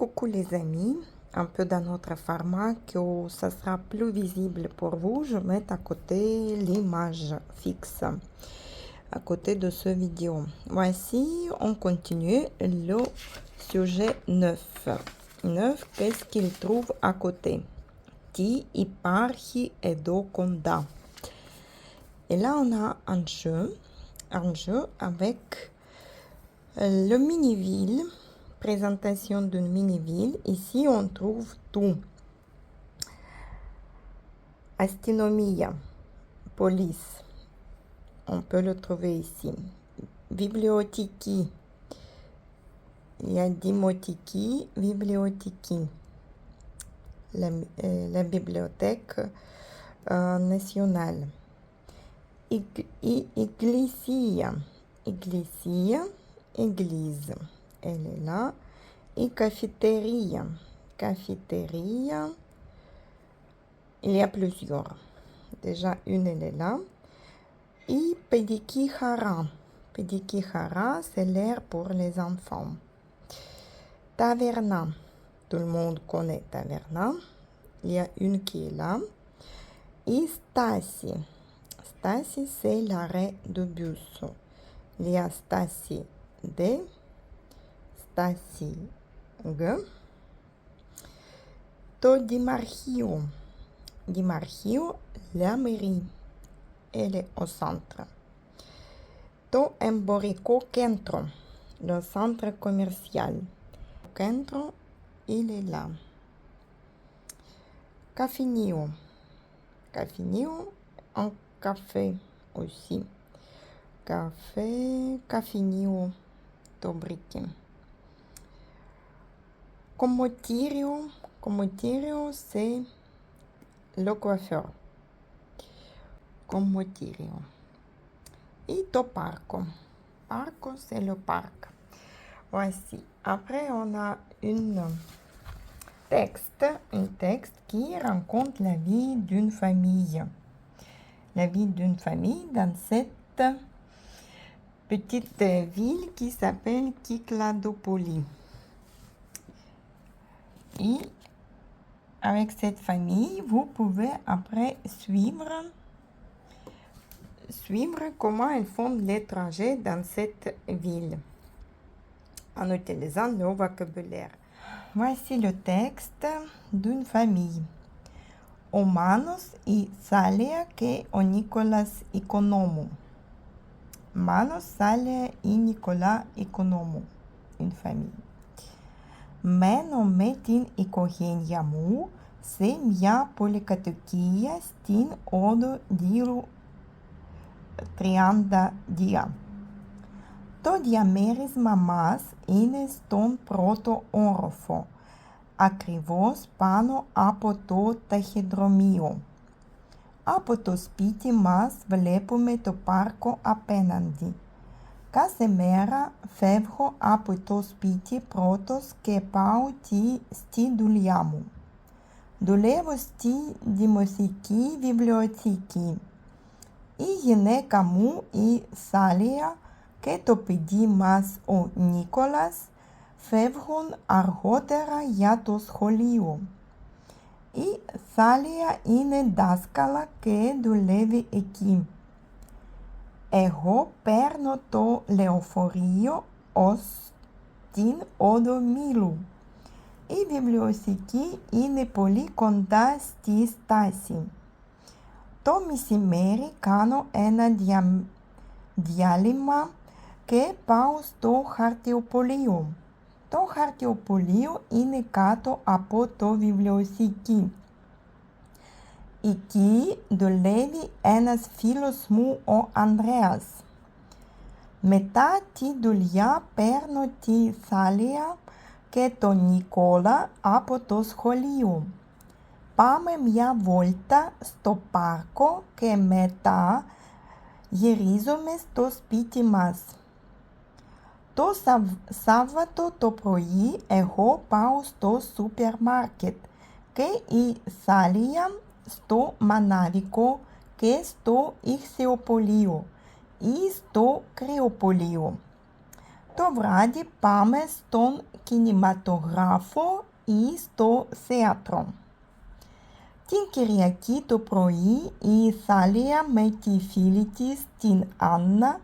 Coucou les amis, un peu dans notre format que ça sera plus visible pour vous, je mets à côté l'image fixe à côté de ce vidéo. Voici, on continue le sujet 9. 9, qu'est-ce qu'il trouve à côté? Τι υπάρχει εδώ κοντά. Et là, on a un jeu avec le mini-ville. Présentation d'une mini-ville. Ici, on trouve tout. Astynomia, police. On peut le trouver ici. Bibliothéki. Il y a Dimotiki, bibliothéki. La bibliothèque nationale. Iglesia. Iglesia, église. Elle est là. Et cafétéria. Cafétéria. Il y a plusieurs. Déjà, une, elle est là. Et pédikihara. Pédikihara, c'est l'air pour les enfants. Taverna. Tout le monde connaît Taverna. Il y a une qui est là. Et Stasi. Stasi, c'est l'arrêt de bus. Il y a Stasi D. Stasi G. To Dimarchio. Dimarchio, la mairie. Elle est au centre. To Emborico Centro, le centre commercial. Centro, il est là. Cafinio. Cafinio, un café aussi. Café, Cafinio, Tobrique. Commottirio. Commottirio, c'est le coiffeur. Commottirio. Et to parco. Parco, c'est le parc. Voici. Après, on a un texte qui raconte la vie d'une famille. La vie d'une famille dans cette petite ville qui s'appelle Kykladopoli. Et avec cette famille, vous pouvez après suivre comment ils font les trajets dans cette ville en utilisant le vocabulaire. Voici le texte d'une famille. Ο Μάνος η Σάλια και ο Νίκολας Οικονόμου. Μάνος, Σάλια ή Νικολά Οικονόμου. Une famille. Μένω με την οικογένεια μου σε μια πολυκατοικία στην όδο Δύρου 32. Το διαμέρισμα μας είναι στον πρώτο όροφο, ακριβώς πάνω από το ταχυδρομείο. Από το σπίτι μας βλέπουμε το πάρκο απέναντι. Κάθε μέρα φεύγω από το σπίτι πρώτος και πάω στη δουλειά μου. Δουλεύω στη δημοτική βιβλιοθήκη. Η γυναίκα μου, η Σάλια, και το παιδί μας, ο Νίκολας, φεύγουν αργότερα για το σχολείο. Η Σάλια είναι δάσκαλα και δουλεύει εκεί. Εγώ παίρνω το λεωφορείο ως την όδο Μήλου. Η βιβλιοθήκη είναι πολύ κοντά στη στάση. Το μεσημέρι κάνω ένα διάλειμμα και πάω στο χαρτιοπωλείο. Το χαρτιοπωλείο είναι κάτω από το βιβλιοθήκη. Εκεί δουλεύει ένας φίλος μου, ο Ανδρέας. Μετά τη δουλειά παίρνω τη Σάλια και τον Νικόλα από το σχολείο. Πάμε μια βόλτα στο πάρκο και μετά γυρίζουμε στο σπίτι μας. Το Σάββατο το πρωί εγώ πάω στο σούπερ μάρκετ και η Σάλια στο μανάδικο και στο ηχθειοπωλείο ή στο κρυοπωλείο. Το βράδυ πάμε στον κινηματογράφο ή στο θέατρο. Την Κυριακή το πρωί η Θάλια με τη φίλη της την Άννα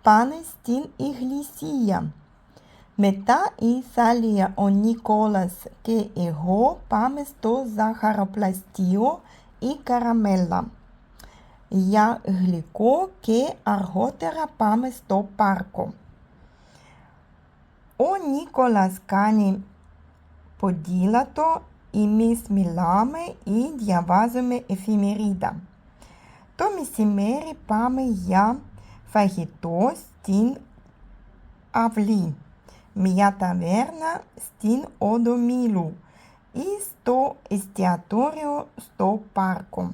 πάνε στην εκκλησία. Μετά η Θάλια, ο Νικόλας και εγώ πάμε στο ζαχαροπλαστείο ή καραμέλα για γλυκό και αργότερα πάμε στο πάρκο. Ο Νικόλας κάνει ποδήλατο, εμείς μιλάμε ή διαβάζουμε εφημερίδα. Το μεσημέρι πάμε για φαγητό στην αυλή, μια ταβέρνα στην Όδο Μήλου ή στο εστιατόριο στο πάρκο.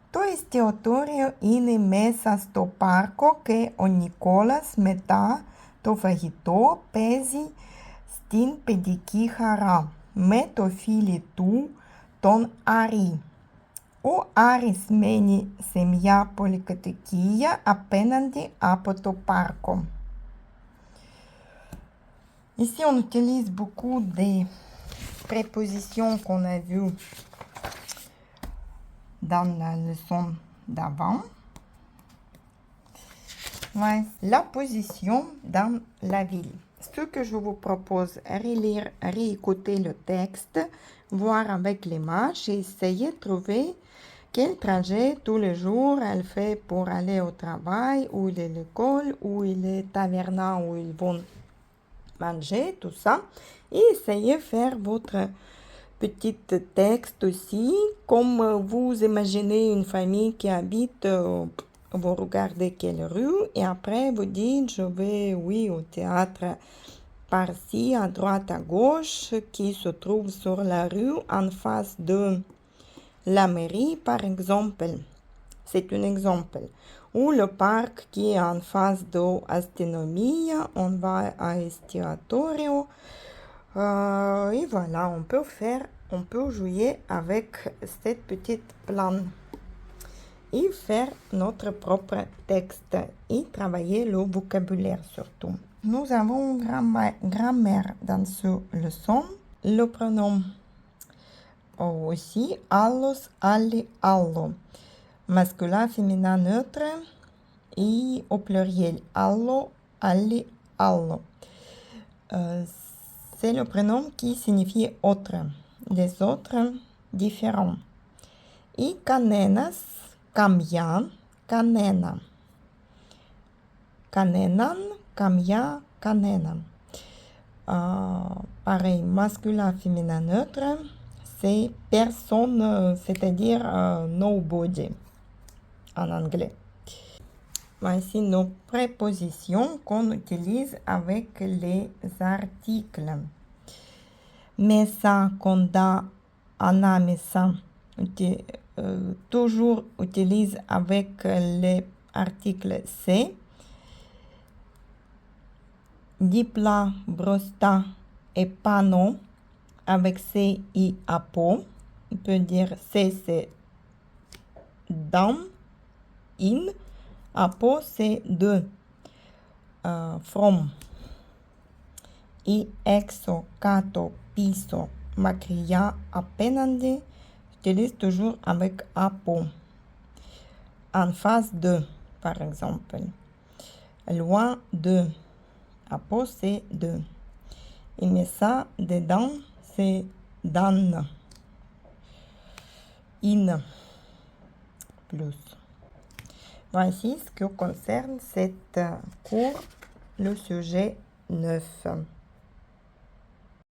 Το εστιατόριο είναι μέσα στο πάρκο και ο Νικόλας μετά το φαγητό παίζει στην παιδική χαρά με το φίλο του τον Άρη. Ο Άρης μένει σε μια πολυκατοικία απέναντι από το πάρκο. Ici, on utilise beaucoup des prépositions qu'on a vues dans la leçon d'avant. Ouais, la position dans la ville. Ce que je vous propose, relire, réécouter le texte, voir avec l'image et essayer de trouver quel trajet tous les jours elle fait pour aller au travail, où il est l'école, où il est taverna, où ils vont manger, tout ça. Et essayez de faire votre petit texte aussi. Comme vous imaginez une famille qui habite, vous regardez quelle rue et après vous dites je vais, oui, au théâtre par-ci, à droite, à gauche, qui se trouve sur la rue en face de la mairie, par exemple. C'est un exemple. Ou le parc qui est en face de Astronomia, on va à Estiatorio. Et voilà, on peut jouer avec cette petite plan et faire notre propre texte et travailler le vocabulaire surtout. Nous avons grammaire dans ce leçon. Le pronom aussi, allos, alli, allo. Masculin, féminin, neutre et au pluriel, allo, alli, allo. C'est le prénom qui signifie autre, les autres différents. Et kanenas, kamia, kanena. Kanenan, kamia, kanena. Pareil, masculin, féminin, neutre, c'est personne, c'est-à-dire nobody en anglais. Voici nos prépositions qu'on utilise avec les articles. Mesa, conda, ana, mesa. Toujours utilise avec les articles C. Dipla, brosta et pano avec C et apo. On peut dire C c'est dans, in. Apo c'est de, from. Et exo, kato, piso, macria, appenandi, j'utilise toujours avec apo. En face de, par exemple. Loin de, apo c'est de. Et mais ça, dedans, c'est dans. In. Plus. Voici ce qui concerne cette cours, le sujet 9.